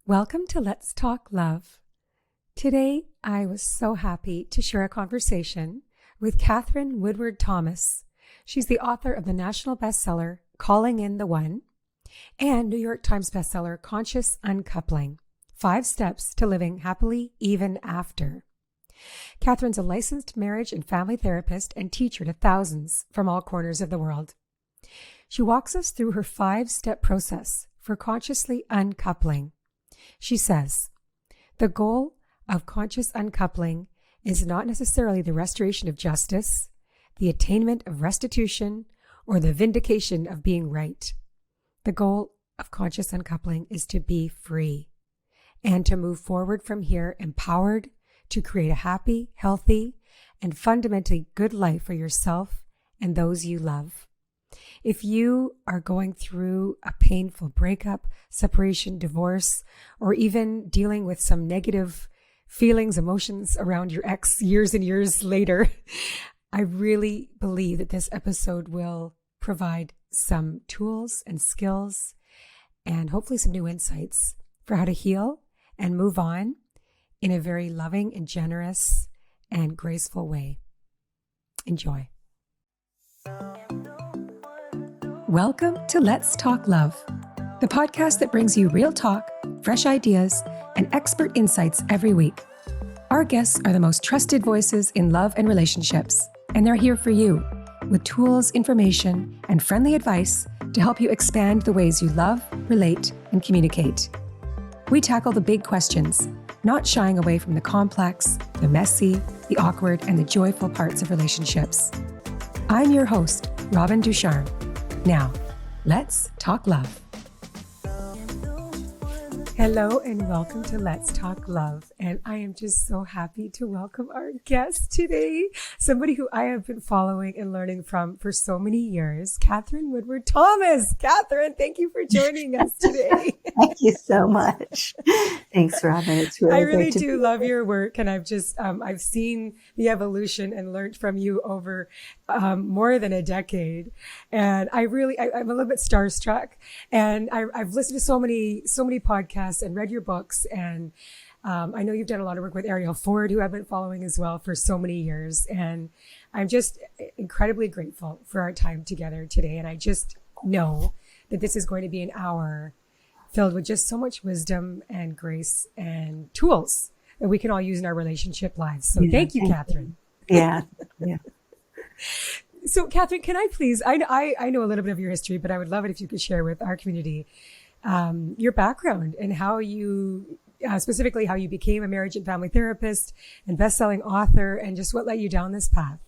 Welcome to Let's Talk Love. Today, I was so happy to share a conversation with Katherine Woodward Thomas. She's the author of the national bestseller, Calling in the One, and New York Times bestseller, Conscious Uncoupling, 5 Steps to Living Happily Even After. Katherine's a licensed marriage and family therapist and teacher to thousands from all corners of the world. She walks us through her 5-step process for consciously uncoupling. She says, the goal of conscious uncoupling is not necessarily the restoration of justice, the attainment of restitution, or the vindication of being right. The goal of conscious uncoupling is to be free and to move forward from here empowered to create a happy, healthy, and fundamentally good life for yourself and those you love. If you are going through a painful breakup, separation, divorce, or even dealing with some negative feelings, emotions around your ex years and years later, I really believe that this episode will provide some tools and skills and hopefully some new insights for how to heal and move on in a very loving and generous and graceful way. Enjoy. Welcome to Let's Talk Love, the podcast that brings you real talk, fresh ideas, and expert insights every week. Our guests are the most trusted voices in love and relationships, and they're here for you with tools, information, and friendly advice to help you expand the ways you love, relate, and communicate. We tackle the big questions, not shying away from the complex, the messy, the awkward, and the joyful parts of relationships. I'm your host, Robin Ducharme. Now, let's talk love. Hello and welcome to Let's Talk Love. And I am just so happy to welcome our guest today, somebody who I have been following and learning from for so many years, Katherine Woodward Thomas. Katherine, thank you for joining us today. Thank you so much. Thanks, Robin. It's really I really great to do love your work, and I've just I've seen the evolution and learned from you over more than a decade. And I'm a little bit starstruck, and I've listened to so many podcasts and read your books, and I know you've done a lot of work with Ariel Ford, who I've been following as well for so many years. And I'm just incredibly grateful for our time together today. And I just know that this is going to be an hour filled with just so much wisdom and grace and tools that we can all use in our relationship lives. So thank you, Katherine. Yeah. So Katherine, can I please, I know a little bit of your history, but I would love it if you could share with our community your background and how you, specifically how you became a marriage and family therapist and best-selling author, and just what led you down this path.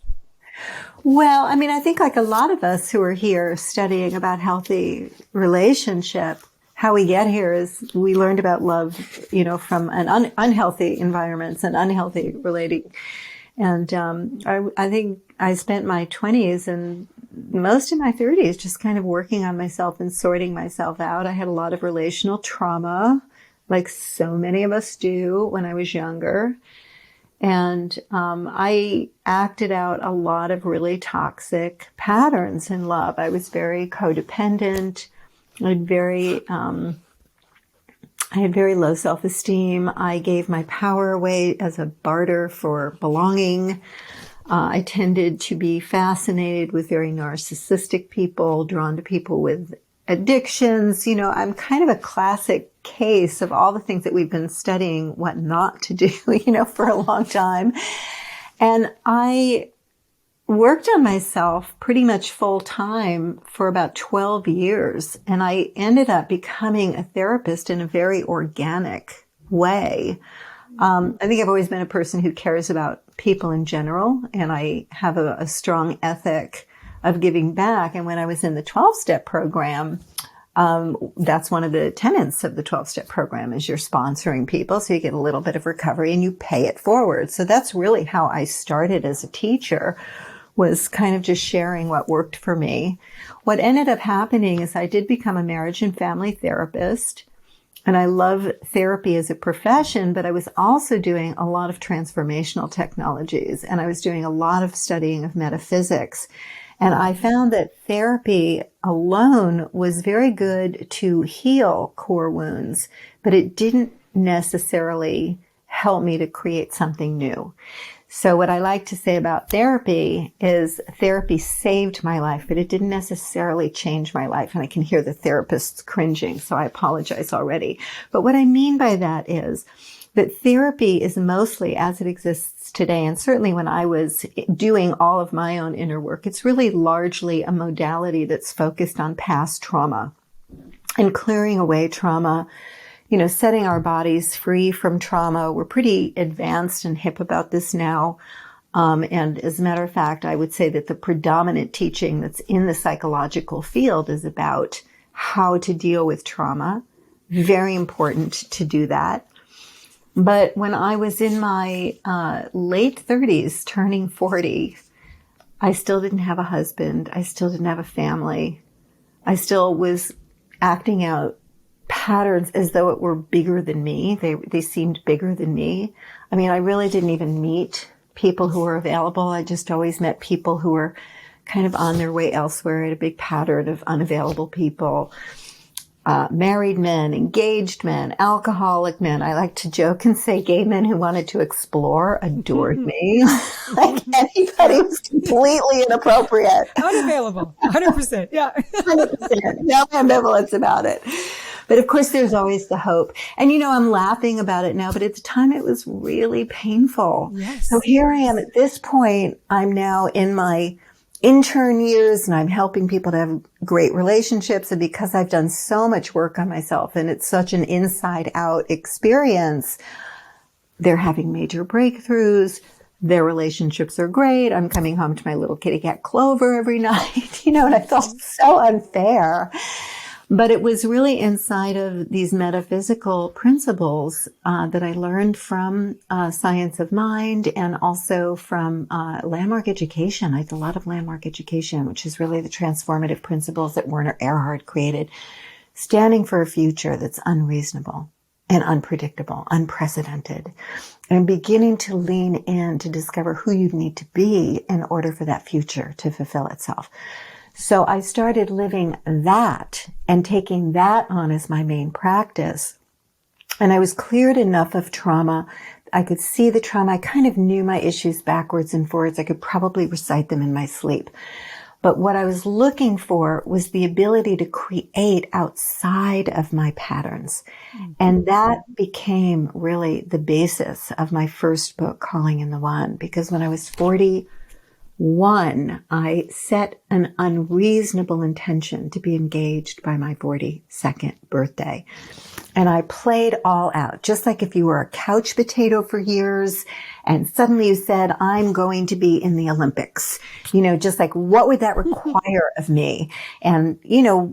Well, I mean, I think like a lot of us who are here studying about healthy relationship, how we get here is we learned about love, from an unhealthy environments and unhealthy relating. And I think I spent my 20s and most of my 30s just kind of working on myself and sorting myself out. I had a lot of relational trauma, like so many of us do when I was younger. And I acted out a lot of really toxic patterns in love. I was very codependent. I had very low self-esteem. I gave my power away as a barter for belonging. I tended to be fascinated with very narcissistic people, drawn to people with addictions. I'm kind of a classic case of all the things that we've been studying what not to do, for a long time. And I worked on myself pretty much full time for about 12 years. And I ended up becoming a therapist in a very organic way. I think I've always been a person who cares about people in general, and I have a strong ethic of giving back. And when I was in the 12-step program, that's one of the tenets of the 12-step program is you're sponsoring people. So you get a little bit of recovery and you pay it forward. So that's really how I started as a teacher, was kind of just sharing what worked for me. What ended up happening is I did become a marriage and family therapist. And I love therapy as a profession, but I was also doing a lot of transformational technologies, and I was doing a lot of studying of metaphysics. And I found that therapy alone was very good to heal core wounds, but it didn't necessarily help me to create something new. So what I like to say about therapy is therapy saved my life, but it didn't necessarily change my life. And I can hear the therapists cringing, so I apologize already. But what I mean by that is that therapy is mostly, as it exists today, and certainly when I was doing all of my own inner work, it's really largely a modality that's focused on past trauma and clearing away trauma, setting our bodies free from trauma. We're pretty advanced and hip about this now. And as a matter of fact, I would say that the predominant teaching that's in the psychological field is about how to deal with trauma. Very important to do that. But when I was in my late 30s, turning 40, I still didn't have a husband. I still didn't have a family. I still was acting out patterns as though it were bigger than me. They seemed bigger than me. I mean, I really didn't even meet people who were available. I just always met people who were kind of on their way elsewhere. I had a big pattern of unavailable people. Married men, engaged men, alcoholic men. I like to joke and say gay men who wanted to explore adored me. Like anybody was completely inappropriate. Unavailable. 100%. Yeah. 100%. No ambivalence about it. But of course, there's always the hope. And, I'm laughing about it now, but at the time it was really painful. Yes. So here I am at this point. I'm now in my intern years and I'm helping people to have great relationships. And because I've done so much work on myself and it's such an inside out experience, they're having major breakthroughs. Their relationships are great. I'm coming home to my little kitty cat Clover every night, and I felt so unfair. But it was really inside of these metaphysical principles that I learned from science of mind and also from landmark education. I did a lot of landmark education, which is really the transformative principles that Werner Erhard created, standing for a future that's unreasonable and unpredictable, unprecedented, and beginning to lean in to discover who you need to be in order for that future to fulfill itself. So I started living that and taking that on as my main practice. And I was cleared enough of trauma. I could see the trauma. I kind of knew my issues backwards and forwards. I could probably recite them in my sleep. But what I was looking for was the ability to create outside of my patterns. And that became really the basis of my first book, Calling in the One, because when I was 41, I set an unreasonable intention to be engaged by my 42nd birthday. And I played all out, just like if you were a couch potato for years and suddenly you said, I'm going to be in the Olympics, just like what would that require of me? And,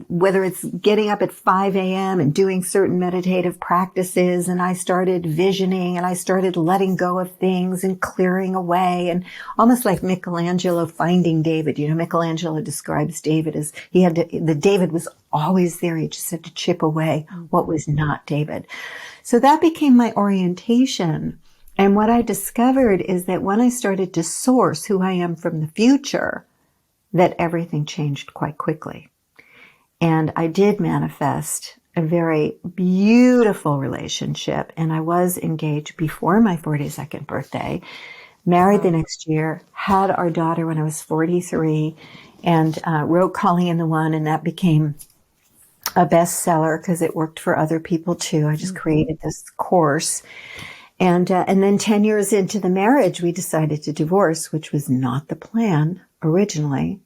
whether it's getting up at 5 a.m. and doing certain meditative practices, and I started visioning and I started letting go of things and clearing away, and almost like Michelangelo finding David. Michelangelo describes David as David was always there. He just had to chip away what was not David. So that became my orientation. And what I discovered is that when I started to source who I am from the future, that everything changed quite quickly. And I did manifest a very beautiful relationship. And I was engaged before my 42nd birthday, married the next year, had our daughter when I was 43, and wrote Calling in the One. And that became a bestseller because it worked for other people too. I just created this course. And then 10 years into the marriage, we decided to divorce, which was not the plan originally,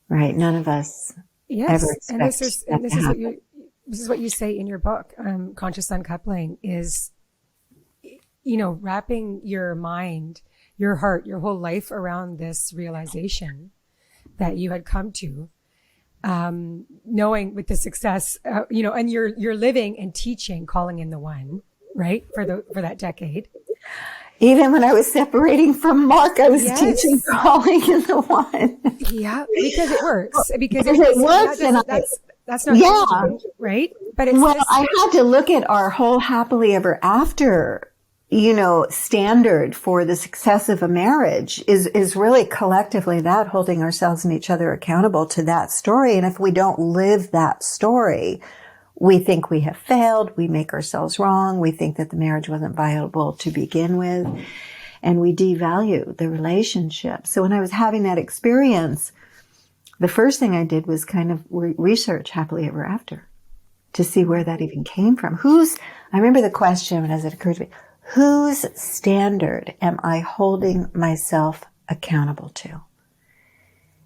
right? None of us ever expected that to happen. This is what you say in your book, Conscious Uncoupling, is, wrapping your mind, your heart, your whole life around this realization that you had come to, knowing with the success, and you're living and teaching Calling in the One, right? For that decade. Even when I was separating from Mark, I was teaching Calling in the One. Yeah, because it works. Because it works, that's not changing, right? But I had to look at our whole happily ever after, standard for the success of a marriage is really collectively that, holding ourselves and each other accountable to that story. And if we don't live that story, we think we have failed. We make ourselves wrong. We think that the marriage wasn't viable to begin with. And we devalue the relationship. So when I was having that experience, the first thing I did was kind of research happily ever after to see where that even came from. I remember the question as it occurred to me, whose standard am I holding myself accountable to?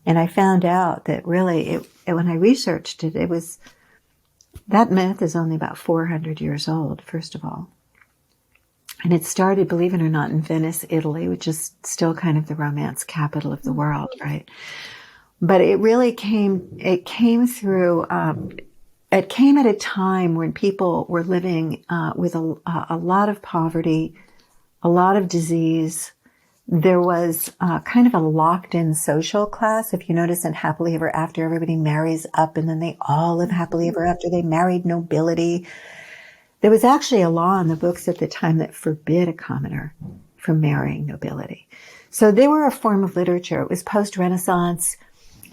And I found out that really, when I researched it, that myth is only about 400 years old, first of all. And it started, believe it or not, in Venice, Italy, which is still kind of the romance capital of the world, right? But it really came at a time when people were living with a lot of poverty, a lot of disease. There was kind of a locked-in social class. If you notice in Happily Ever After, everybody marries up and then they all live happily ever after. They married nobility. There was actually a law in the books at the time that forbid a commoner from marrying nobility. So they were a form of literature. It was post-Renaissance.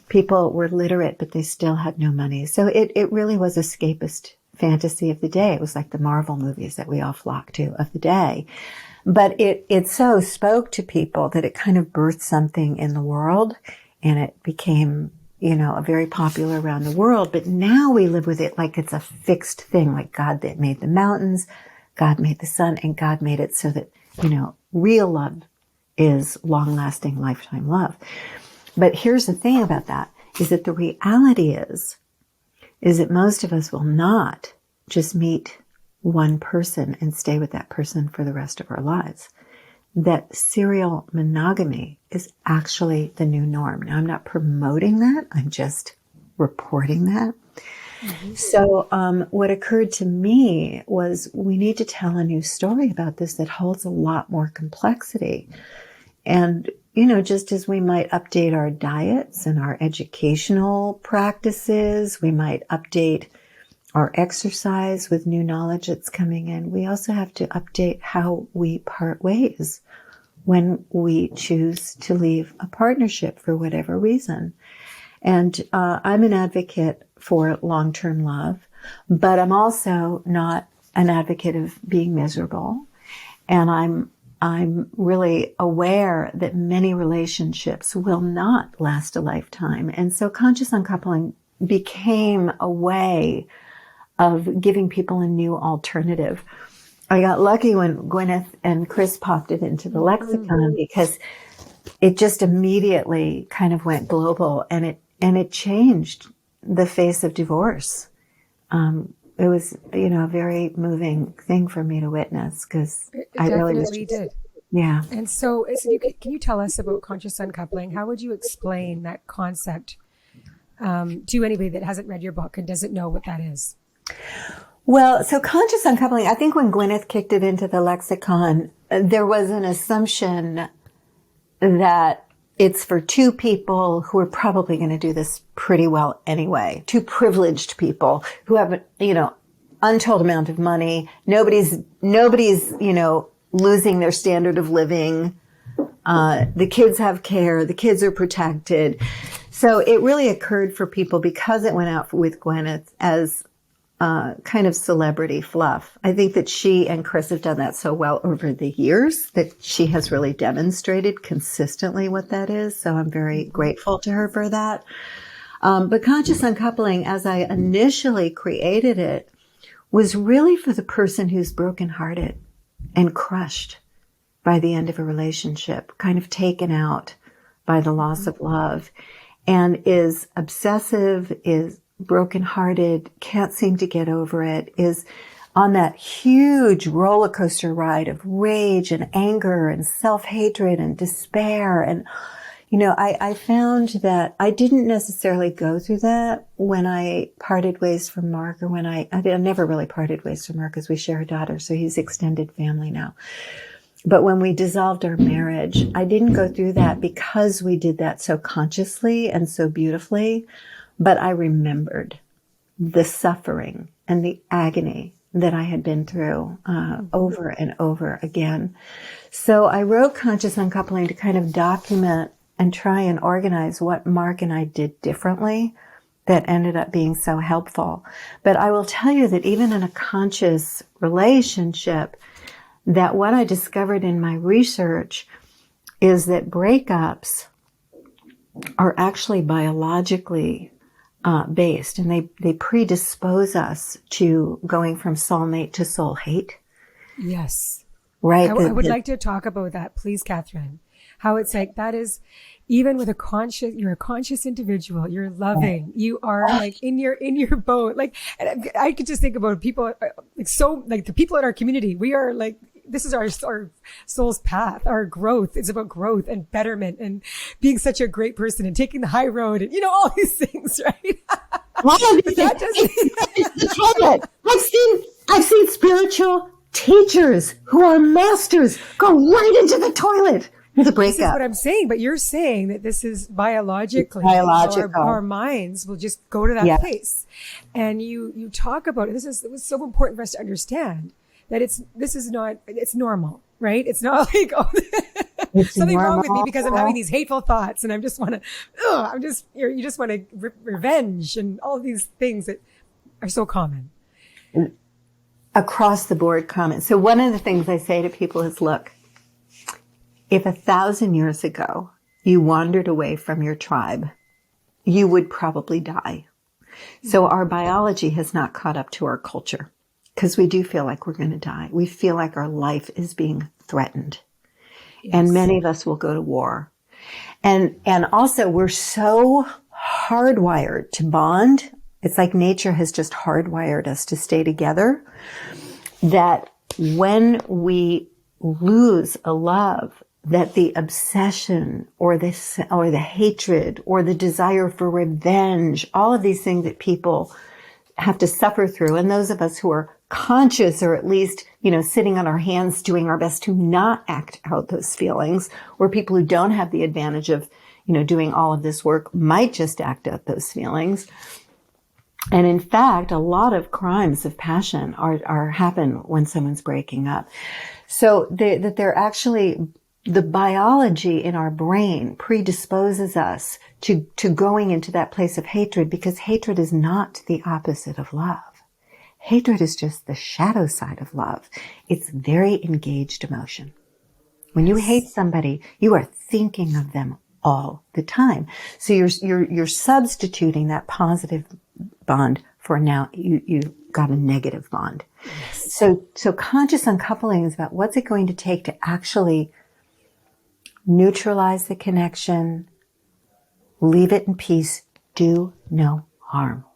People were literate, but they still had no money. So it really was escapist fantasy of the day. It was like the Marvel movies that we all flocked to of the day. But it so spoke to people that it kind of birthed something in the world, and it became, a very popular around the world. But now we live with it like it's a fixed thing, like God that made the mountains, God made the sun, and God made it so that, real love is long-lasting, lifetime love. But here's the thing about that, is that the reality is that most of us will not just meet one person and stay with that person for the rest of our lives. That serial monogamy is actually the new norm. Now, I'm not promoting that. I'm just reporting that. Mm-hmm. So what occurred to me was we need to tell a new story about this that holds a lot more complexity. And, just as we might update our diets and our educational practices, we might update our exercise with new knowledge that's coming in, we also have to update how we part ways when we choose to leave a partnership for whatever reason. And I'm an advocate for long-term love, but I'm also not an advocate of being miserable. And I'm really aware that many relationships will not last a lifetime. And so conscious uncoupling became a way of giving people a new alternative. I got lucky when Gwyneth and Chris popped it into the lexicon because it just immediately kind of went global, and it changed the face of divorce. It was, a very moving thing for me to witness because I really did. Yeah. And so can you tell us about conscious uncoupling? How would you explain that concept to anybody that hasn't read your book and doesn't know what that is? Well, so conscious uncoupling, I think when Gwyneth kicked it into the lexicon, there was an assumption that it's for two people who are probably going to do this pretty well anyway. Two privileged people who have, untold amount of money. Nobody's, losing their standard of living. The kids have care. The kids are protected. So it really occurred for people because it went out with Gwyneth as kind of celebrity fluff. I think that she and Chris have done that so well over the years that she has really demonstrated consistently what that is. So I'm very grateful to her for that. But conscious uncoupling, as I initially created it, was really for the person who's brokenhearted and crushed by the end of a relationship, kind of taken out by the loss of love, and is obsessive, is brokenhearted, can't seem to get over it, is on that huge roller coaster ride of rage and anger and self-hatred and despair. And, I found that I didn't necessarily go through that when I parted ways from Mark, or when I never really parted ways from Mark because we share a daughter, so he's extended family now. But when we dissolved our marriage, I didn't go through that because we did that so consciously and so beautifully. But I remembered the suffering and the agony that I had been through over and over again. So I wrote Conscious Uncoupling to kind of document and try and organize what Mark and I did differently that ended up being so helpful. But I will tell you that even in a conscious relationship, that what I discovered in my research is that breakups are actually biologically based, and they predispose us to going from soulmate to soul hate. Yes. Right. I would like to talk about that, please, Katherine. How it's like, that is, even with you're a conscious individual, you're loving, you are like in your boat. Like, and I could just think about people, like the people in our community, we are like, this is our soul's path, our growth. It's about growth and betterment and being such a great person and taking the high road and, all these things, right? I've seen spiritual teachers who are masters go right into the toilet with a breakup. This is what I'm saying, but you're saying that this is biologically. Our minds will just go to that place. And you talk about it. It was so important for us to understand that it's normal, right? It's not like, it's something wrong with me because I'm having these hateful thoughts and I just want to, you just want to revenge and all these things that are so common. Across the board common. So one of the things I say to people is, look, if 1,000 years ago you wandered away from your tribe, you would probably die. So our biology has not caught up to our culture. Because we do feel like we're going to die. We feel like our life is being threatened. Yes. And many of us will go to war. And also we're so hardwired to bond. It's like nature has just hardwired us to stay together, that when we lose a love, that the obsession or the hatred or the desire for revenge, all of these things that people have to suffer through. And those of us who are conscious, or at least, sitting on our hands, doing our best to not act out those feelings, or people who don't have the advantage of, doing all of this work might just act out those feelings. And in fact, a lot of crimes of passion happen when someone's breaking up. So that they're actually, the biology in our brain predisposes us to going into that place of hatred, because hatred is not the opposite of love. Hatred is just the shadow side of love. It's very engaged emotion. When you hate somebody, you are thinking of them all the time. So you're substituting that positive bond for now you got a negative bond. Yes. So conscious uncoupling is about what's it going to take to actually neutralize the connection, leave it in peace, do no harm.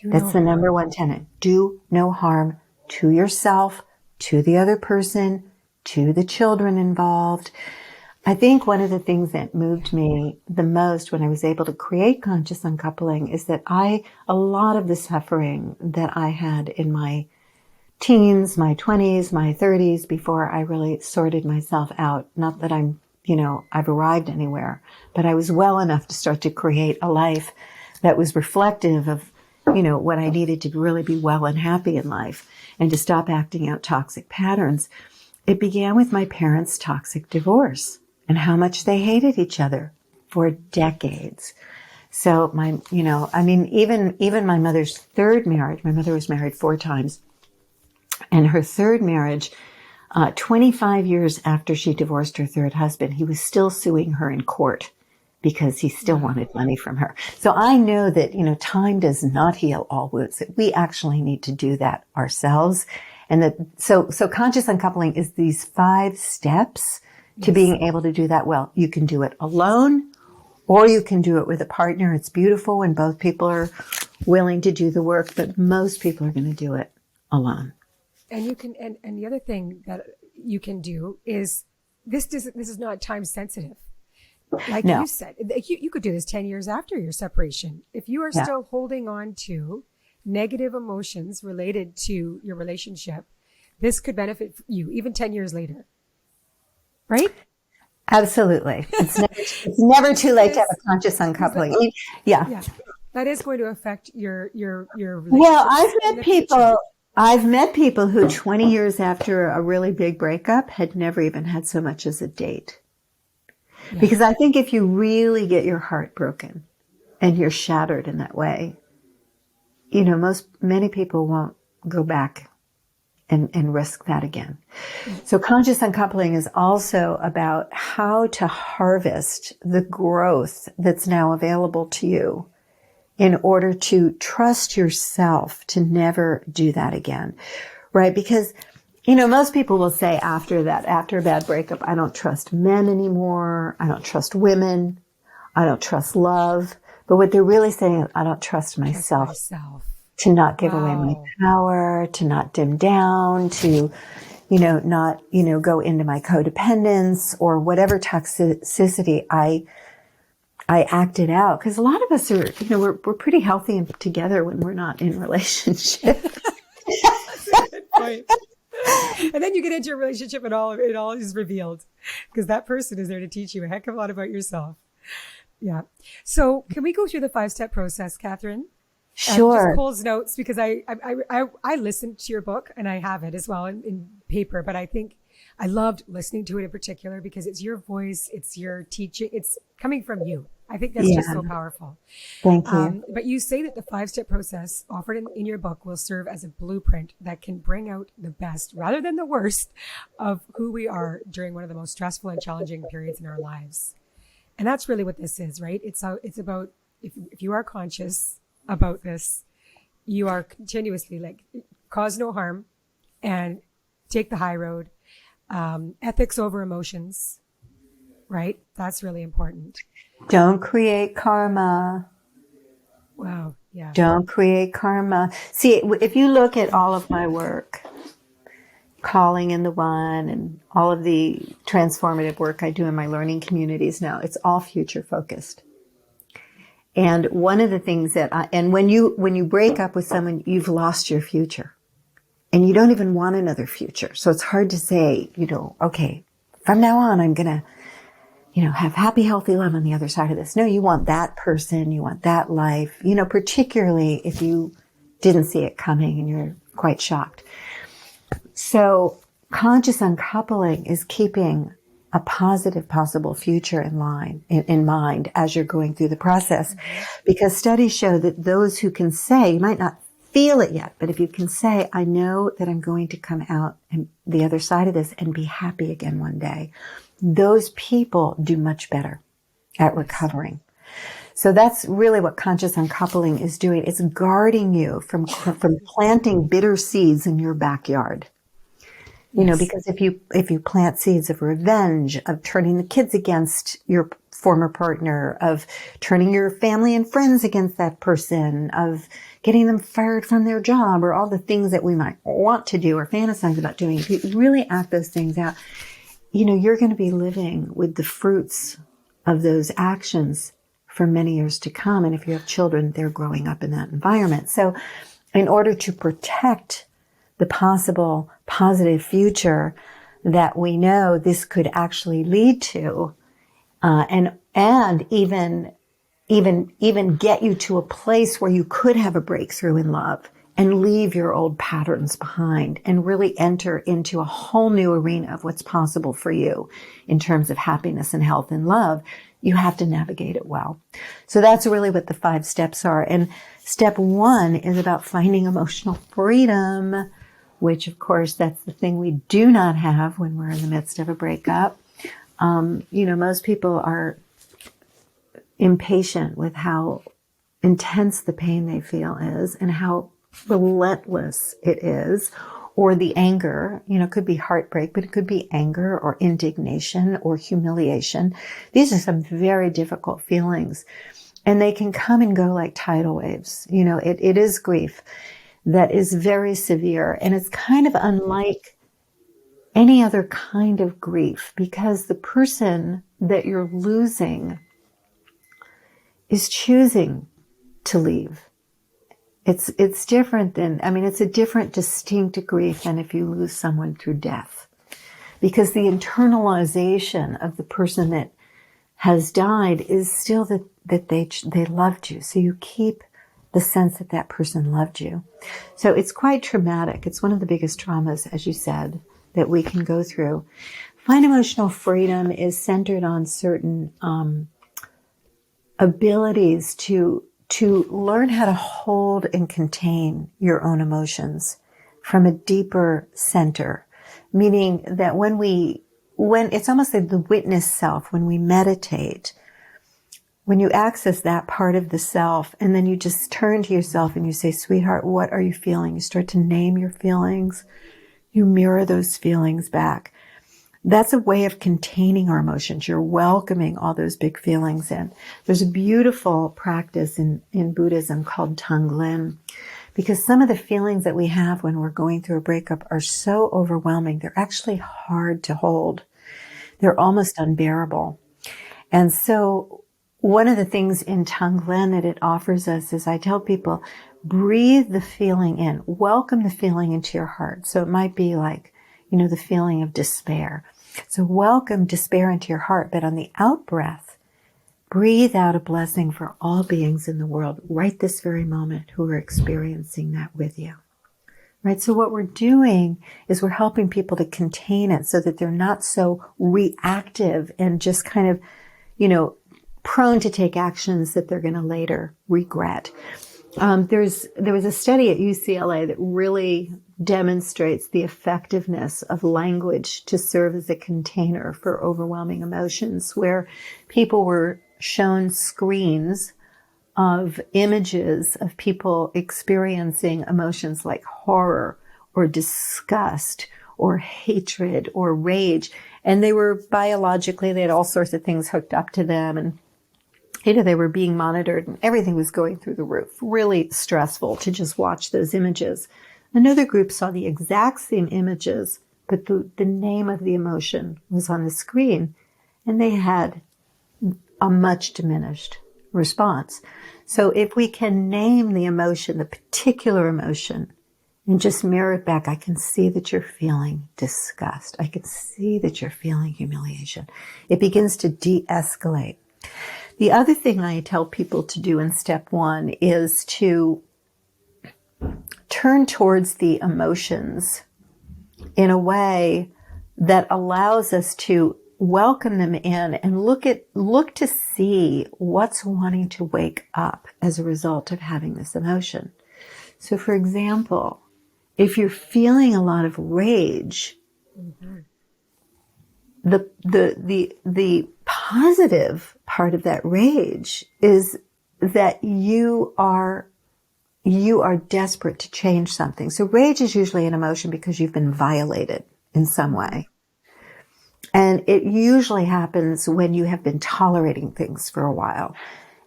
That's the number one tenet. Do no harm to yourself, to the other person, to the children involved. I think one of the things that moved me the most when I was able to create Conscious Uncoupling is that a lot of the suffering that I had in my teens, my 20s, my 30s, before I really sorted myself out, not that I've arrived anywhere, but I was well enough to start to create a life that was reflective of what I needed to really be well and happy in life and to stop acting out toxic patterns. It began with my parents' toxic divorce and how much they hated each other for decades. So even my mother's third marriage, my mother was married 4 times, and her third marriage, 25 years after she divorced her third husband, he was still suing her in court because he still wanted money from her. So I know that, time does not heal all wounds, that we actually need to do that ourselves. And so conscious uncoupling is these 5 steps to being able to do that well. You can do it alone, or you can do it with a partner. It's beautiful when both people are willing to do the work, but most people are going to do it alone. And you can, and the other thing that you can do is this is not time sensitive. Like you said, you could do this 10 years after your separation. If you are still holding on to negative emotions related to your relationship, this could benefit you even 10 years later. Right? Absolutely. It's never too late to have a conscious uncoupling. Yeah. That is going to affect your relationship. Well, I've met people I've met people who 20 years after a really big breakup had never even had so much as a date. Yeah. Because I think if you really get your heart broken and you're shattered in that way, you know, many people won't go back and risk that again. So conscious uncoupling is also about how to harvest the growth that's now available to you in order to trust yourself to never do that again, right? Because, you know, most people will say after a bad breakup, I don't trust men anymore. I don't trust women. I don't trust love. But what they're really saying is, I don't trust myself. To not give away my power, to not dim down, to, you know, not, you know, go into my codependence or whatever toxicity I acted out. Because a lot of us are, you know, we're pretty healthy and together when we're not in relationship. That's a good point. And then you get into a relationship and it all is revealed because that person is there to teach you a heck of a lot about yourself. Yeah. So can we go through the 5-step process, Katherine? Sure. Just Cole's notes, because I listened to your book and I have it as well in paper, but I think I loved listening to it in particular because it's your voice, it's your teaching, it's coming from you. I think that's just so powerful. Thank you. But you say that the 5-step process offered in your book will serve as a blueprint that can bring out the best rather than the worst of who we are during one of the most stressful and challenging periods in our lives. And that's really what this is, right? It's about if you are conscious about this, you are continuously like cause no harm and take the high road. Ethics over emotions, right? That's really important. Don't create karma. Wow. Yeah. Don't create karma. See, if you look at all of my work, Calling in the One and all of the transformative work I do in my learning communities now, it's all future focused. And one of the things and when you break up with someone, you've lost your future and you don't even want another future. So it's hard to say, you know, okay, from now on, I'm going to, you know, have happy, healthy love on the other side of this. No, you want that person. You want that life, you know, particularly if you didn't see it coming and you're quite shocked. So conscious uncoupling is keeping a positive possible future in mind as you're going through the process. Because studies show that those who can say, you might not feel it yet, but if you can say, I know that I'm going to come out and the other side of this and be happy again one day, those people do much better at recovering. So that's really what conscious uncoupling is doing. It's guarding you from planting bitter seeds in your backyard. You know, because if you plant seeds of revenge, of turning the kids against your former partner, of turning your family and friends against that person, of getting them fired from their job, or all the things that we might want to do or fantasize about doing, if you really act those things out, you know, you're going to be living with the fruits of those actions for many years to come. And if you have children, they're growing up in that environment. So in order to protect the possible positive future that we know this could actually lead to, and even get you to a place where you could have a breakthrough in love and leave your old patterns behind and really enter into a whole new arena of what's possible for you in terms of happiness and health and love, you have to navigate it well. So that's really what the 5 steps are. And step 1 is about finding emotional freedom, which of course that's the thing we do not have when we're in the midst of a breakup. You know, most people are impatient with how intense the pain they feel is and how relentless it is, or the anger, you know, it could be heartbreak, but it could be anger or indignation or humiliation. These are some very difficult feelings and they can come and go like tidal waves. You know, it is grief that is very severe and it's kind of unlike any other kind of grief because the person that you're losing is choosing to leave. It's different than, I mean, it's a different distinct grief than if you lose someone through death. Because the internalization of the person that has died is still that they loved you. So you keep the sense that that person loved you. So it's quite traumatic. It's one of the biggest traumas, as you said, that we can go through. Find emotional freedom is centered on certain abilities to learn how to hold and contain your own emotions from a deeper center, meaning that when it's almost like the witness self, when we meditate, when you access that part of the self, and then you just turn to yourself and you say, sweetheart, what are you feeling? You start to name your feelings. You mirror those feelings back. That's a way of containing our emotions. You're welcoming all those big feelings in. There's a beautiful practice in Buddhism called Tonglen, because some of the feelings that we have when we're going through a breakup are so overwhelming. They're actually hard to hold. They're almost unbearable. And so one of the things in Tonglen that it offers us is I tell people, breathe the feeling in, welcome the feeling into your heart. So it might be like, the feeling of despair. So welcome despair into your heart, but on the out breath, breathe out a blessing for all beings in the world right this very moment who are experiencing that with you. Right? So what we're doing is we're helping people to contain it so that they're not so reactive and just kind of, prone to take actions that they're going to later regret. There was a study at UCLA that really demonstrates the effectiveness of language to serve as a container for overwhelming emotions, where people were shown screens of images of people experiencing emotions like horror or disgust or hatred or rage. And they had all sorts of things hooked up to them, and they were being monitored and everything was going through the roof. Really stressful to just watch those images. Another group saw the exact same images, but the name of the emotion was on the screen, and they had a much diminished response. So if we can name the emotion, the particular emotion, and just mirror it back, I can see that you're feeling disgust. I can see that you're feeling humiliation. It begins to de-escalate. The other thing I tell people to do in step one is to turn towards the emotions in a way that allows us to welcome them in and look to see what's wanting to wake up as a result of having this emotion. So for example, if you're feeling a lot of rage, the positive part of that rage is that you are desperate to change something. So rage is usually an emotion because you've been violated in some way. And it usually happens when you have been tolerating things for a while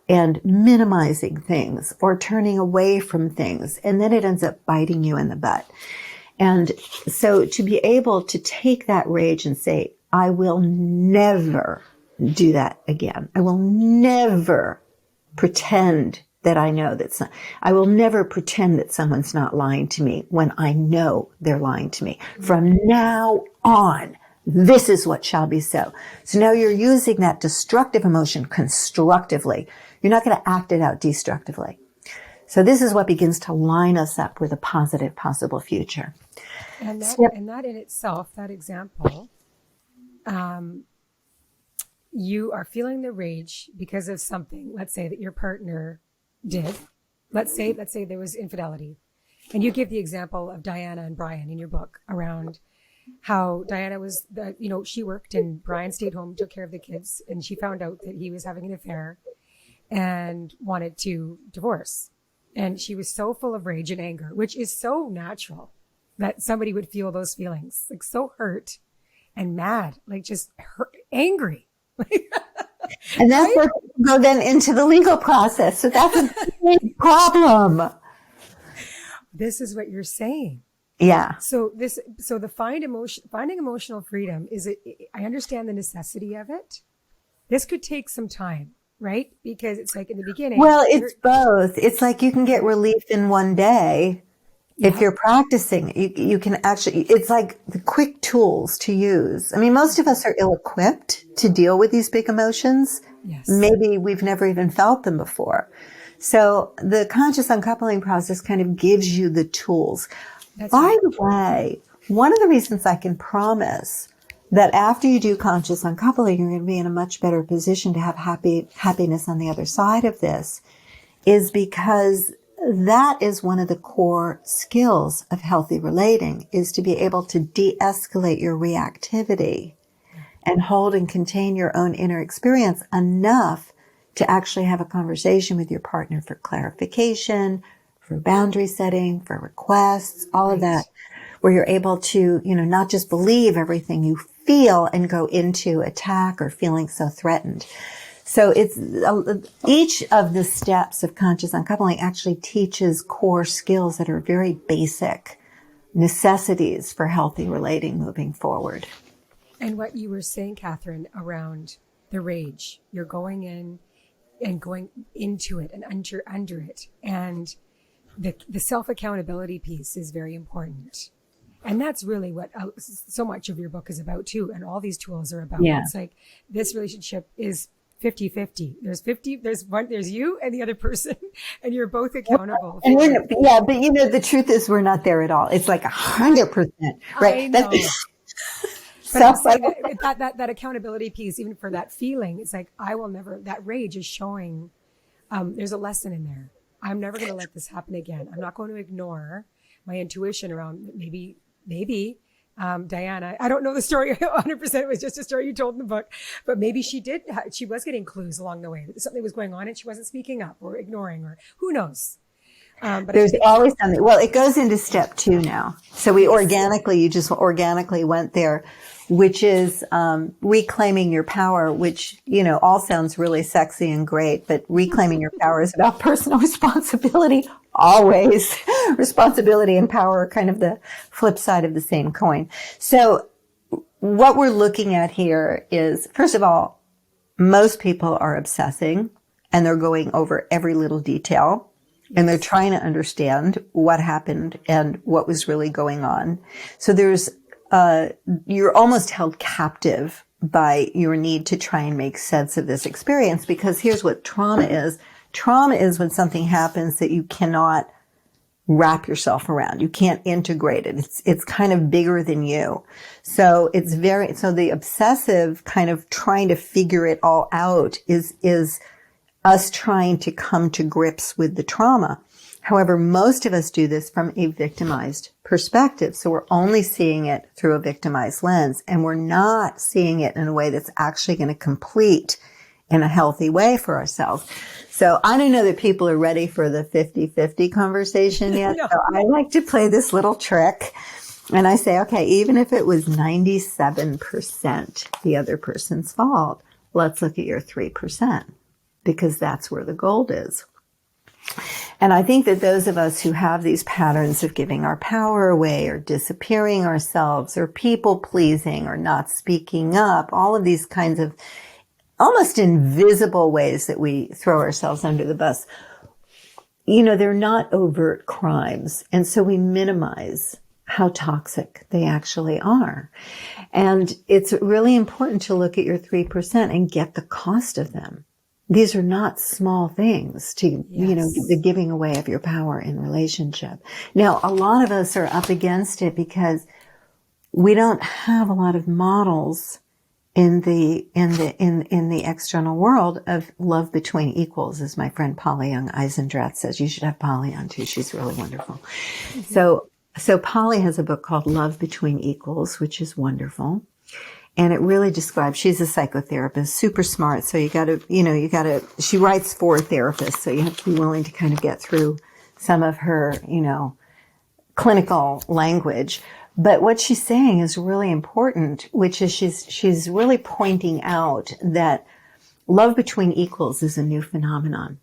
and minimizing things or turning away from things. And then it ends up biting you in the butt. And so to be able to take that rage and say, I will never do that again. I will never pretend that I know I will never pretend that someone's not lying to me when I know they're lying to me. From now on, this is what shall be so. So now you're using that destructive emotion constructively. You're not going to act it out destructively. So this is what begins to line us up with a positive possible future. And that in itself, that example, you are feeling the rage because of something, let's say that your partner did. Let's say there was infidelity. And you give the example of Diana and Brian in your book around how Diana was, she worked and Brian stayed home, took care of the kids, and she found out that he was having an affair and wanted to divorce. And she was so full of rage and anger, which is so natural that somebody would feel those feelings, like so hurt and mad, like just hurt, angry. And that's what go then into the legal process. So that's a big problem. This is what you're saying. Yeah. So the finding emotional freedom I understand the necessity of it. This could take some time, right? Because it's like in the beginning. Well, it's both. It's like you can get relief in one day. Yeah. If you're practicing, you can actually, it's like the quick tools to use. I mean, most of us are ill-equipped to deal with these big emotions. Yes. Maybe we've never even felt them before. So the conscious uncoupling process kind of gives you the tools. By the way, one of the reasons I can promise that after you do conscious uncoupling, you're going to be in a much better position to have happiness on the other side of this is because that is one of the core skills of healthy relating, is to be able to de-escalate your reactivity and hold and contain your own inner experience enough to actually have a conversation with your partner for clarification, for boundary setting, for requests, all of that, where you're able to, not just believe everything you feel and go into attack or feeling so threatened. So it's each of the steps of conscious uncoupling actually teaches core skills that are very basic necessities for healthy relating moving forward. And what you were saying, Katherine, around the rage, you're going in and going into it and under it. And the self-accountability piece is very important. And that's really what so much of your book is about too. And all these tools are about. Yeah. It's like this relationship is 50-50. There's you and the other person, and you're both accountable. And but the truth is we're not there at all. It's like 100%, right? I know. That accountability piece, even for that feeling, it's like, that rage is showing, there's a lesson in there. I'm never going to let this happen again. I'm not going to ignore my intuition around maybe, Diana, I don't know the story 100%. It was just a story you told in the book, but maybe she was getting clues along the way that something was going on and she wasn't speaking up or ignoring, or who knows. But there's always something. Well, it goes into step 2 now. So you just organically went there, which is, reclaiming your power, which, all sounds really sexy and great, but reclaiming your power is about personal responsibility. Always. Responsibility and power are kind of the flip side of the same coin. So what we're looking at here is, first of all, most people are obsessing and they're going over every little detail. And they're trying to understand what happened and what was really going on. So you're almost held captive by your need to try and make sense of this experience, because here's what trauma is. Trauma is when something happens that you cannot wrap yourself around. You can't integrate it. It's kind of bigger than you. So so the obsessive kind of trying to figure it all out is us trying to come to grips with the trauma. However, most of us do this from a victimized perspective. So we're only seeing it through a victimized lens, and we're not seeing it in a way that's actually going to complete in a healthy way for ourselves. So I don't know that people are ready for the 50-50 conversation yet. No. So I like to play this little trick. And I say, okay, even if it was 97% the other person's fault, let's look at your 3%. Because that's where the gold is. And I think that those of us who have these patterns of giving our power away or disappearing ourselves or people pleasing or not speaking up, all of these kinds of almost invisible ways that we throw ourselves under the bus, they're not overt crimes. And so we minimize how toxic they actually are. And it's really important to look at your 3% and get the cost of them. These are not small things to, the giving away of your power in relationship. Now, a lot of us are up against it because we don't have a lot of models in the external world of love between equals, as my friend Polly Young Eisendrath says. You should have Polly on too. She's really wonderful. Mm-hmm. So Polly has a book called Love Between Equals, which is wonderful. And it really describes, she's a psychotherapist, super smart. So she writes for therapists. So you have to be willing to kind of get through some of her, clinical language. But what she's saying is really important, which is she's really pointing out that love between equals is a new phenomenon.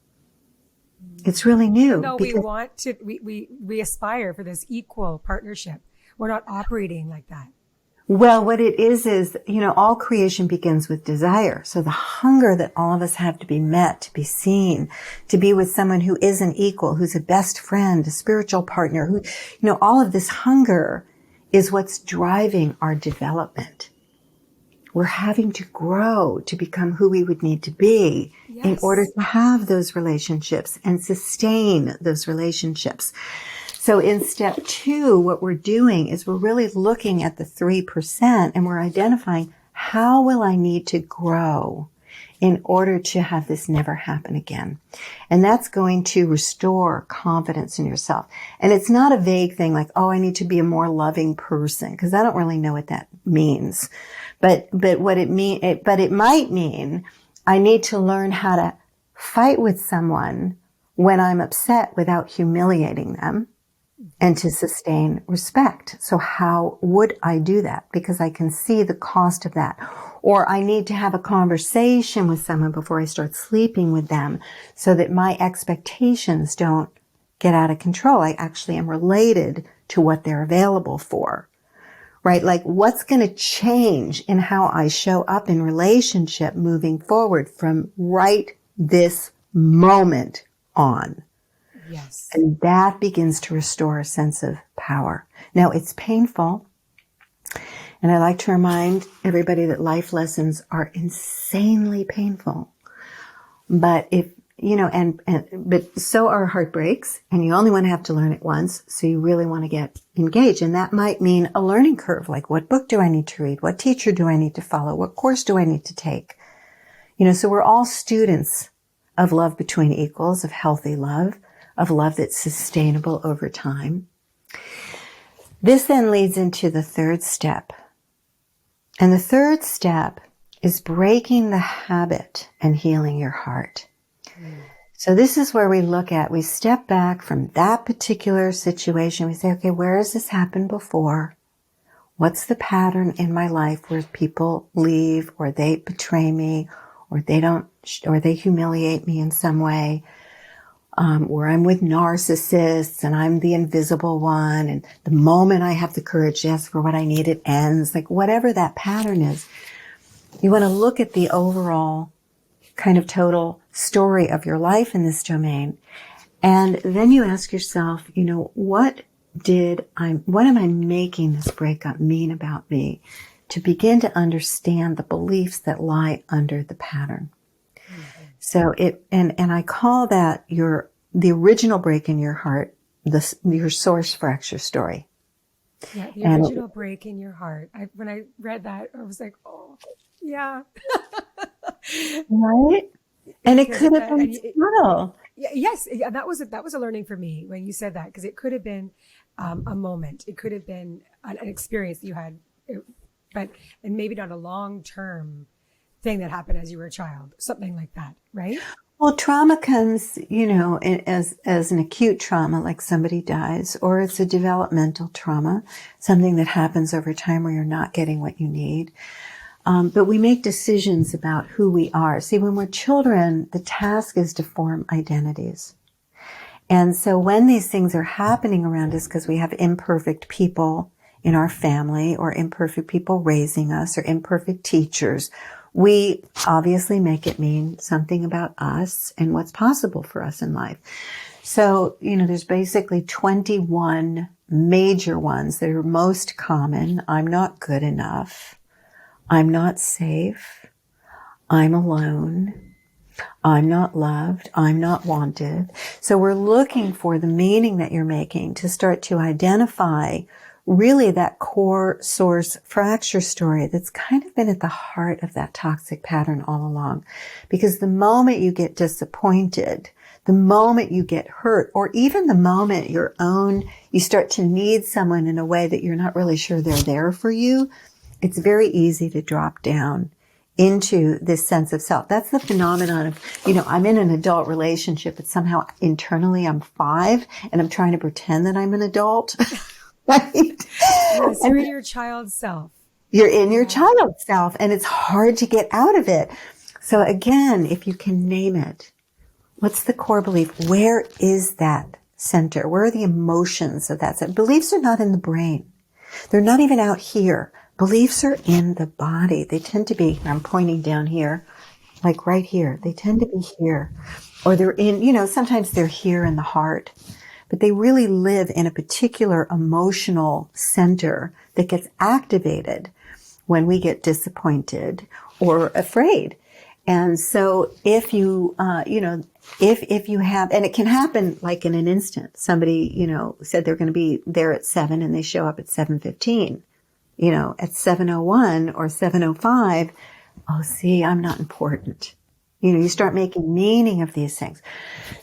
It's really new. No, we aspire for this equal partnership. We're not operating like that. Well, what it is, all creation begins with desire. So the hunger that all of us have to be met, to be seen, to be with someone who is an equal, who's a best friend, a spiritual partner, who, all of this hunger is what's driving our development. We're having to grow to become who we would need to be in order to have those relationships and sustain those relationships. So in step 2, what we're doing is we're really looking at the 3% and we're identifying, how will I need to grow in order to have this never happen again? And that's going to restore confidence in yourself. And it's not a vague thing like, oh, I need to be a more loving person, because I don't really know what that means. But it might mean I need to learn how to fight with someone when I'm upset without humiliating them, and to sustain respect. So how would I do that? Because I can see the cost of that. Or I need to have a conversation with someone before I start sleeping with them so that my expectations don't get out of control. I actually am related to what they're available for, right? Like, what's going to change in how I show up in relationship moving forward from right this moment on? Yes. And that begins to restore a sense of power. Now, it's painful. And I like to remind everybody that life lessons are insanely painful. But but so are heartbreaks, and you only want to have to learn it once. So you really want to get engaged. And that might mean a learning curve. Like, what book do I need to read? What teacher do I need to follow? What course do I need to take? So we're all students of love between equals, of healthy love, of love that's sustainable over time. This then leads into the 3rd step. And the 3rd step is breaking the habit and healing your heart. So this is where we step back from that particular situation. We say, okay, where has this happened before? What's the pattern in my life where people leave, or they betray me, or they humiliate me in some way? Where I'm with narcissists and I'm the invisible one, and the moment I have the courage to ask for what I need, it ends. Like, whatever that pattern is, you want to look at the overall kind of total story of your life in this domain. And then you ask yourself, what am I making this breakup mean about me, to begin to understand the beliefs that lie under the pattern. So and I call that the original break in your heart, your source fracture story. Yeah, the original break in your heart. When I read that, I was like, oh, yeah. Right? And it could have been subtle. Yes, yeah, that was a learning for me when you said that, because it could have been a moment. It could have been an experience that you had, and maybe not a long-term thing that happened as you were a child, something like that, right? Well, trauma comes, as an acute trauma, like somebody dies, or it's a developmental trauma, something that happens over time where you're not getting what you need. But we make decisions about who we are. See, when we're children, the task is to form identities. And so when these things are happening around us, because we have imperfect people in our family, or imperfect people raising us, or imperfect teachers, we obviously make it mean something about us and what's possible for us in life. So, there's basically 21 major ones that are most common. I'm not good enough. I'm not safe. I'm alone. I'm not loved. I'm not wanted. So we're looking for the meaning that you're making to start to identify really that core source fracture story that's kind of been at the heart of that toxic pattern all along. Because the moment you get disappointed, the moment you get hurt, or even the moment you start to need someone in a way that you're not really sure they're there for you, it's very easy to drop down into this sense of self. That's the phenomenon of, I'm in an adult relationship, but somehow internally I'm 5 and I'm trying to pretend that I'm an adult. Right? Yes, you're in your child self. You're in your child self, and it's hard to get out of it. So again, if you can name it, what's the core belief? Where is that center? Where are the emotions of that center? Beliefs are not in the brain. They're not even out here. Beliefs are in the body. They tend to be, I'm pointing down here, like right here. They tend to be here. Or they're in, sometimes they're here in the heart. But they really live in a particular emotional center that gets activated when we get disappointed or afraid. And so if you, if you have, and it can happen like in an instant, somebody, said they're going to be there at 7 and they show up at 7:15, at 7:01 or 7:05. Oh, see, I'm not important. You start making meaning of these things.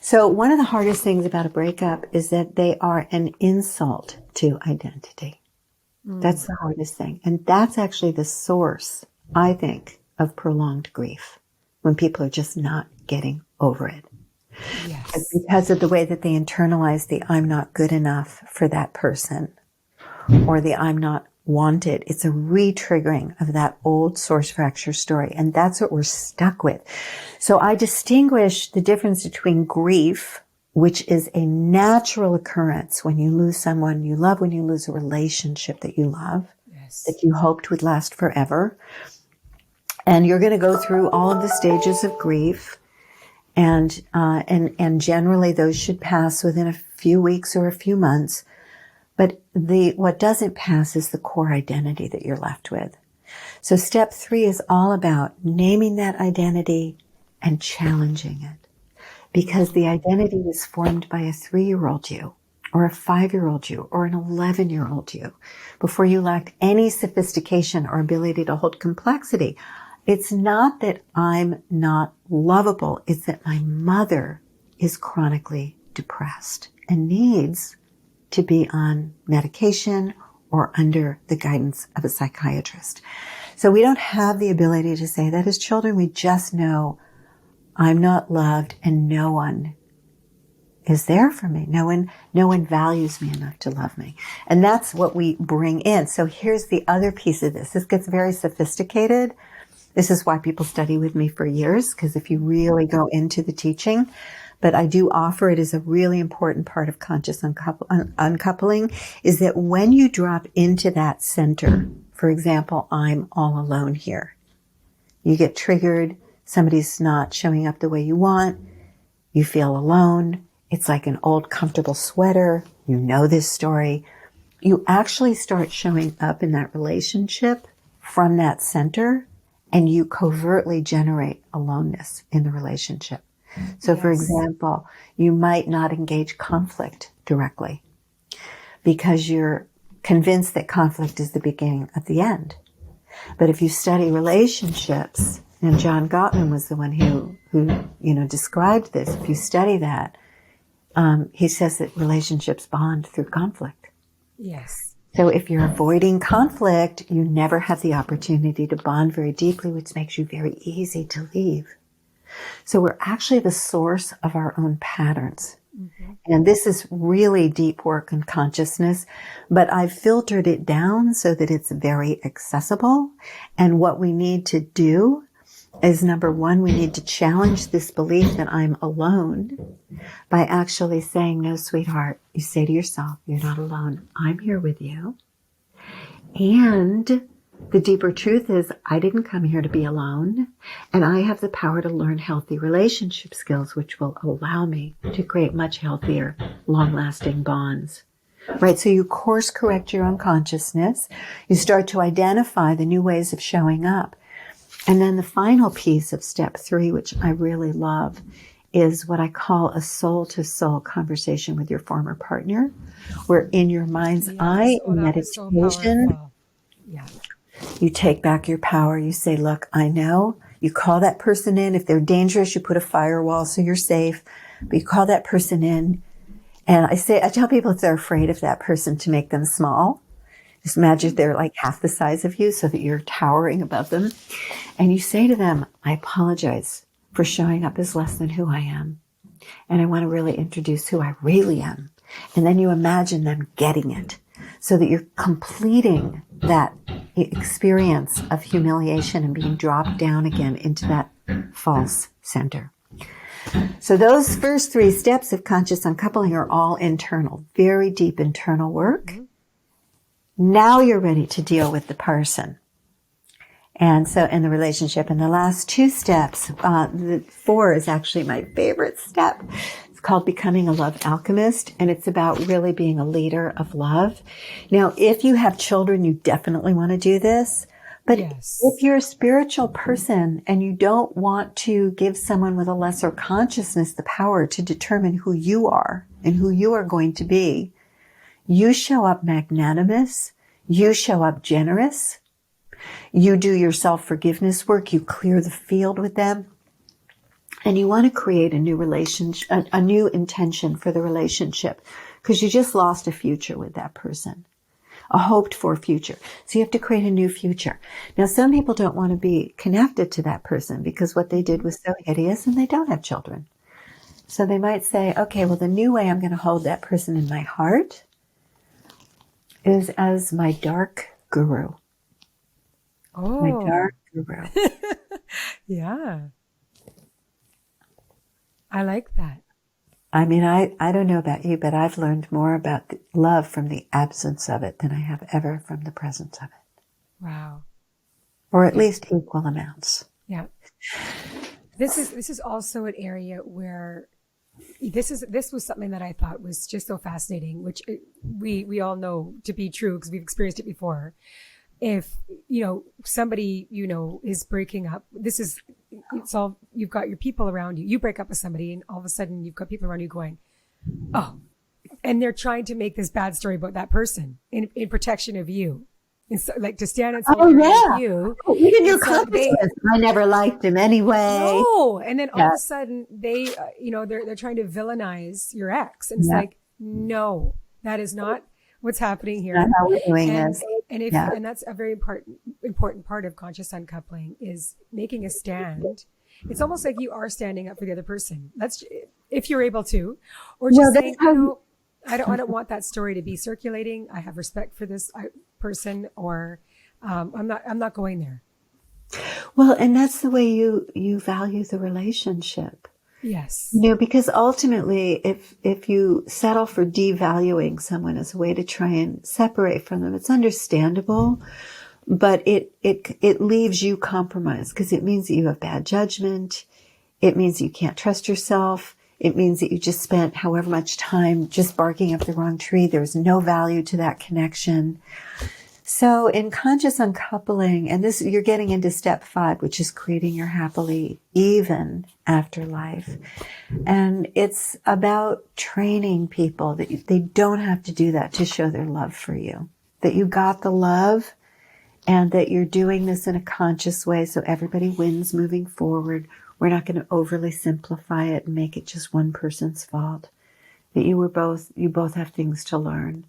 So one of the hardest things about a breakup is that they are an insult to identity. That's the hardest thing. And that's actually the source, I think, of prolonged grief, when people are just not getting over it. Yes. Because of the way that they internalize the I'm not good enough for that person, or the I'm not wanted. It's a re-triggering of that old source fracture story. And that's what we're stuck with. So I distinguish the difference between grief, which is a natural occurrence when you lose someone you love, when you lose a relationship that you love, Yes. that you hoped would last forever. And you're going to go through all of the stages of grief. And generally those should pass within a few weeks or a few months. But what doesn't pass is the core identity that you're left with. So step 3 is all about naming that identity and challenging it. Because the identity was formed by a 3-year-old you, or a 5-year-old you, or an 11-year-old you, before you lacked any sophistication or ability to hold complexity. It's not that I'm not lovable. It's that my mother is chronically depressed and needs to be on medication or under the guidance of a psychiatrist. So we don't have the ability to say that as children. We just know I'm not loved and no one is there for me. No one values me enough to love me. And that's what we bring in. So here's the other piece of this. This gets very sophisticated. This is why people study with me for years, because if you really go into the teaching, but I do offer it as a really important part of conscious uncoupling, is that when you drop into that center, for example, I'm all alone here. You get triggered. Somebody's not showing up the way you want. You feel alone. It's like an old comfortable sweater. You know this story. You actually start showing up in that relationship from that center, and you covertly generate aloneness in the relationship. So for example, you might not engage conflict directly because you're convinced that conflict is the beginning of the end. But if you study relationships, and John Gottman was the one who described this. If you study that, he says that relationships bond through conflict. Yes. So if you're avoiding conflict, you never have the opportunity to bond very deeply, which makes you very easy to leave. So we're actually the source of our own patterns. Mm-hmm. And this is really deep work in consciousness, but I've filtered it down so that it's very accessible. And what we need to do is, number one, we need to challenge this belief that I'm alone by actually saying, no, sweetheart, you say to yourself, you're not alone. I'm here with you. And the deeper truth is, I didn't come here to be alone, and I have the power to learn healthy relationship skills, which will allow me to create much healthier, long-lasting bonds. Right? So you course correct your own consciousness. You start to identify the new ways of showing up. And then the final piece of step 3, which I really love, is what I call a soul-to-soul conversation with your former partner, where in your mind's eye, in meditation, you take back your power. You say, look, I know. You call that person in. If they're dangerous, you put a firewall so you're safe. But you call that person in. And I tell people if they're afraid of that person to make them small. Just imagine they're like half the size of you so that you're towering above them. And you say to them, I apologize for showing up as less than who I am. And I want to really introduce who I really am. And then you imagine them getting it so that you're completing that experience of humiliation and being dropped down again into that false center. So those first 3 steps of conscious uncoupling are all internal, very deep internal work. Mm-hmm. Now you're ready to deal with the person. And so in the relationship, and the last 2 steps, the 4 is actually my favorite step. It's called Becoming a Love Alchemist, and it's about really being a leader of love. Now, if you have children, you definitely want to do this. But Yes. if you're a spiritual person and you don't want to give someone with a lesser consciousness the power to determine who you are and who you are going to be, you show up magnanimous, you show up generous, you do your self-forgiveness work, you clear the field with them, and you want to create a new relationship, a new intention for the relationship, because you just lost a future with that person, a hoped for future. So you have to create a new future. Now, some people don't want to be connected to that person because what they did was so hideous and they don't have children. So they might say, okay, well, the new way I'm going to hold that person in my heart is as my dark guru. Oh. My dark guru. Yeah. I like that. I mean, I don't know about you, but I've learned more about love from the absence of it than I have ever from the presence of it. Wow. Or at least equal amounts. Yeah. This is also an area where this was something that I thought was just so fascinating, which we all know to be true because we've experienced it before. If, somebody, is breaking up, it's all, you've got your people around you. You break up with somebody and all of a sudden you've got people around you going, oh, and they're trying to make this bad story about that person in protection of you. And so, like, to stand and say, you. Oh, even your consciousness. I never liked him anyway. No. And then all of a sudden they, they're trying to villainize your ex. And it's like, no, that is not what's happening here. Not how we're doing this. And that's a very important part of conscious uncoupling is making a stand. It's almost like you are standing up for the other person. That's if you're able to, or just saying, I don't want that story to be circulating. I have respect for this person, or I'm not going there. Well, and that's the way you value the relationship. Yes. Because ultimately, if you settle for devaluing someone as a way to try and separate from them, it's understandable, but it leaves you compromised because it means that you have bad judgment. It means you can't trust yourself. It means that you just spent however much time just barking up the wrong tree. There's no value to that connection. So in conscious uncoupling, and this, you're getting into step 5, which is creating your happily even afterlife. And it's about training people that they don't have to do that to show their love for you, that you got the love and that you're doing this in a conscious way. So everybody wins moving forward. We're not going to overly simplify it and make it just one person's fault, that you both have things to learn.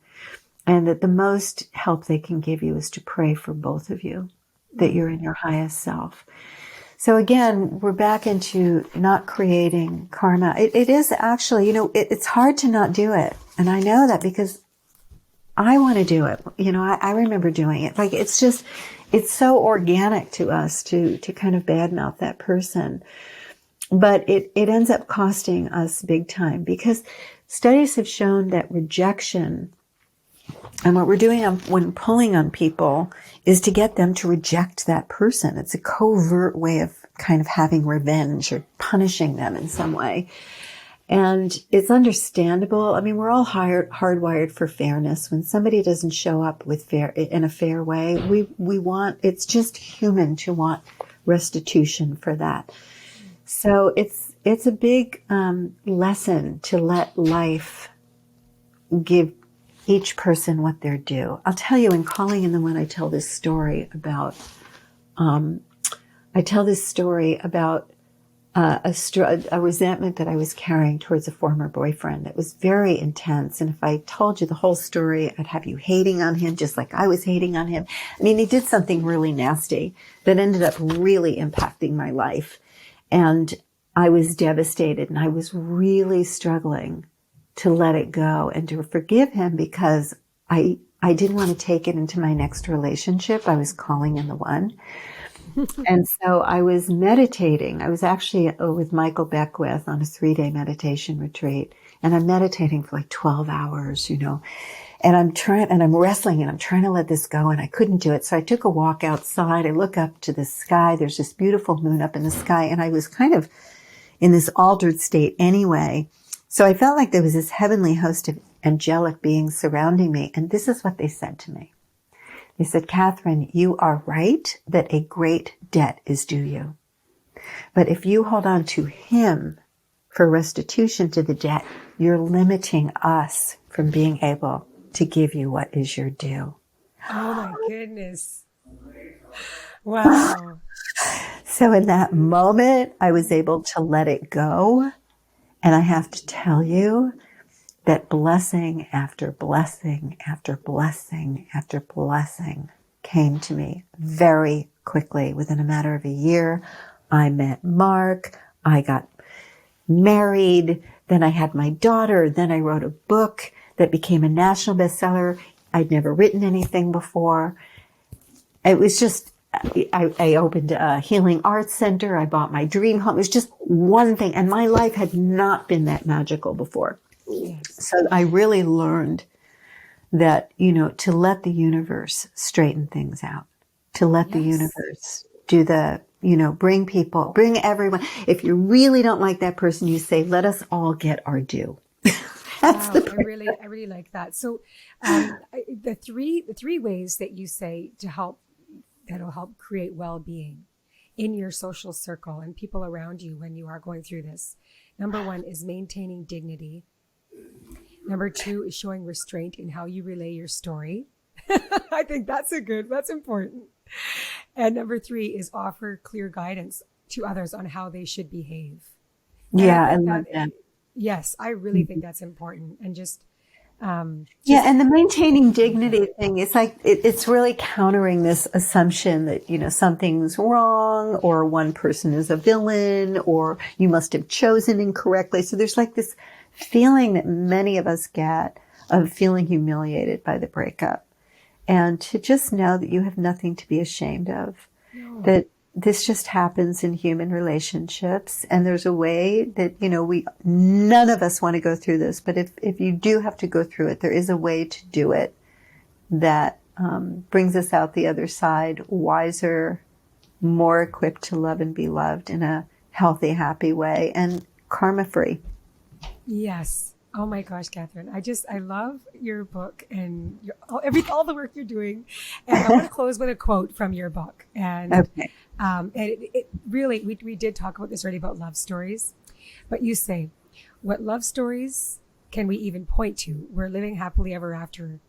And that the most help they can give you is to pray for both of you, that you're in your highest self. So again, we're back into not creating karma. It is actually, it's hard to not do it. And I know that because I want to do it. I remember doing it. Like, it's so organic to us to kind of badmouth that person. But it ends up costing us big time because studies have shown that rejection, and what we're doing when pulling on people is to get them to reject that person. It's a covert way of kind of having revenge or punishing them in some way. And it's understandable. I mean, we're all hardwired for fairness. When somebody doesn't show up in a fair way, we want, it's just human to want restitution for that. So it's a big lesson to let life give each person what they're due. I'll tell you, in Calling in the One, I tell this story about a resentment that I was carrying towards a former boyfriend that was very intense. And if I told you the whole story, I'd have you hating on him just like I was hating on him. I mean, he did something really nasty that ended up really impacting my life. And I was devastated and I was really struggling to let it go and to forgive him because I didn't want to take it into my next relationship. I was calling in the one. And so I was meditating. I was actually with Michael Beckwith on a 3-day meditation retreat. And I'm meditating for like 12 hours, and I'm wrestling and I'm trying to let this go and I couldn't do it. So I took a walk outside. I look up to the sky. There's this beautiful moon up in the sky. And I was kind of in this altered state anyway. So I felt like there was this heavenly host of angelic beings surrounding me. And this is what they said to me. He said, Katherine, you are right that a great debt is due you. But if you hold on to him for restitution to the debt, you're limiting us from being able to give you what is your due. Oh my goodness. Wow. So in that moment, I was able to let it go. And I have to tell you that blessing after blessing after blessing after blessing came to me very quickly. Within a matter of a year, I met Mark. I got married. Then I had my daughter. Then I wrote a book that became a national bestseller. I'd never written anything before. It was just, I opened a healing arts center. I bought my dream home. It was just one thing. And my life had not been that magical before. So I really learned that, to let the universe straighten things out, to let the universe do the, bring everyone. If you really don't like that person, you say, let us all get our due. That's I really like that. So, the three ways that you say that'll help create well-being in your social circle and people around you when you are going through this. Number 1 is maintaining dignity. Number 2 is showing restraint in how you relay your story. I think that's important. And number 3 is offer clear guidance to others on how they should behave. Yeah, I love that. Yes, I really think that's important. And and the maintaining dignity thing is like, it's really countering this assumption that, something's wrong or one person is a villain or you must have chosen incorrectly. So there's like this feeling that many of us get of feeling humiliated by the breakup. And to just know that you have nothing to be ashamed of, that this just happens in human relationships. And there's a way that, none of us want to go through this, but if you do have to go through it, there is a way to do it that brings us out the other side wiser, more equipped to love and be loved in a healthy, happy way and karma free. Yes. Oh my gosh, Katherine. I love your book and all the work you're doing. And I want to close with a quote from your book. And, okay. And it really, we did talk about this already about love stories, but you say, what love stories can we even point to where living happily ever after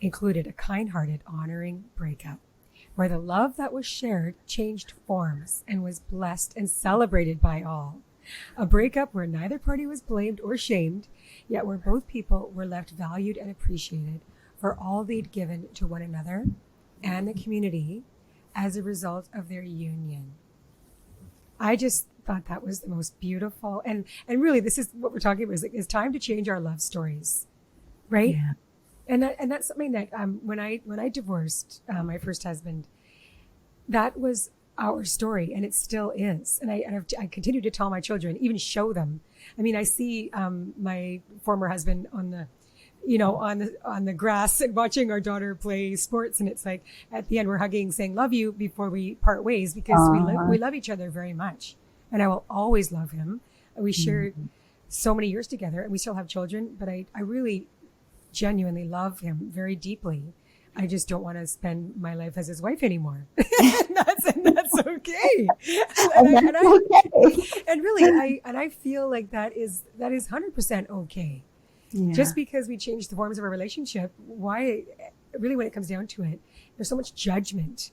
included a kind-hearted, honoring breakup, where the love that was shared changed forms and was blessed and celebrated by all. A breakup where neither party was blamed or shamed, yet where both people were left valued and appreciated for all they'd given to one another and the community as a result of their union. I just thought that was the most beautiful. And really, this is what we're talking about. It's time to change our love stories, right? Yeah. And that's something that when I divorced my first husband, that was our story, and it still is. And I continue to tell my children, even show them. I mean, I see my former husband on the grass and watching our daughter play sports, and it's like at the end we're hugging, saying "love you" before we part ways because we love each other very much, and I will always love him. We shared so many years together, and we still have children. But I really genuinely love him very deeply. I just don't want to spend my life as his wife anymore. and that's okay. And really, I feel like that is 100% okay. Yeah. Just because we change the forms of a relationship, why? Really, when it comes down to it, there's so much judgment,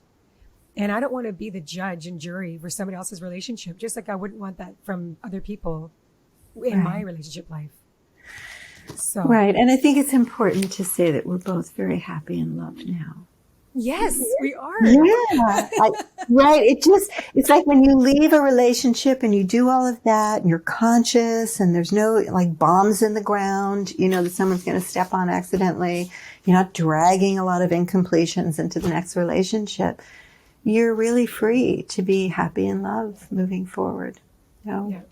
and I don't want to be the judge and jury for somebody else's relationship. Just like I wouldn't want that from other people in my relationship life. So. Right. And I think it's important to say that we're both very happy in love now. Yes, we are. Yeah. Right. It's like when you leave a relationship and you do all of that and you're conscious and there's no like bombs in the ground, that someone's going to step on accidentally. You're not dragging a lot of incompletions into the next relationship. You're really free to be happy in love moving forward. Yeah.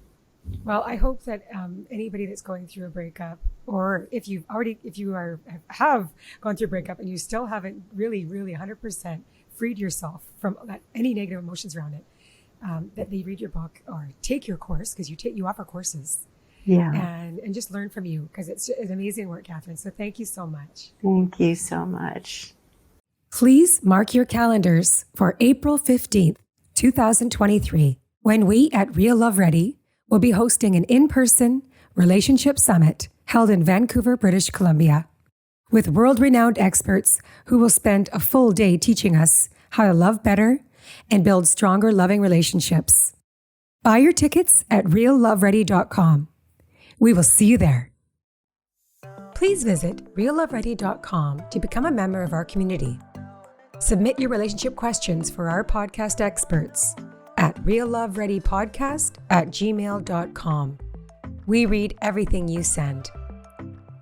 Well, I hope that anybody that's going through a breakup, or if you have gone through a breakup and you still haven't really 100% freed yourself from any negative emotions around it, that they read your book or take your course, because you offer courses, and just learn from you, because it's amazing work, Katherine. So thank you so much. Thank you so much. Please mark your calendars for April 15th, 2023, when we at Real Love Ready will be hosting an in-person relationship summit held in Vancouver, British Columbia, with world-renowned experts who will spend a full day teaching us how to love better and build stronger, loving relationships. Buy your tickets at realloveready.com. We will see you there. Please visit realloveready.com to become a member of our community. Submit your relationship questions for our podcast experts at reallovereadypodcast@gmail.com. We read everything you send.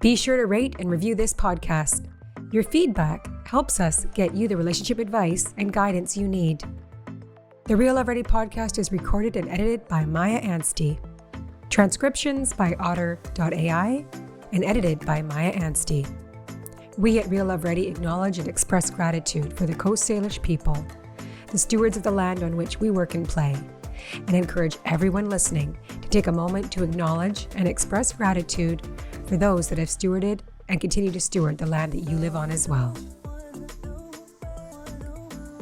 Be sure to rate and review this podcast. Your feedback helps us get you the relationship advice and guidance you need. The Real Love Ready podcast is recorded and edited by Maya Anstey. Transcriptions by Otter.ai and edited by Maya Anstey. We at Real Love Ready acknowledge and express gratitude for the Coast Salish people, the stewards of the land on which we work and play, and encourage everyone listening to take a moment to acknowledge and express gratitude for those that have stewarded and continue to steward the land that you live on as well.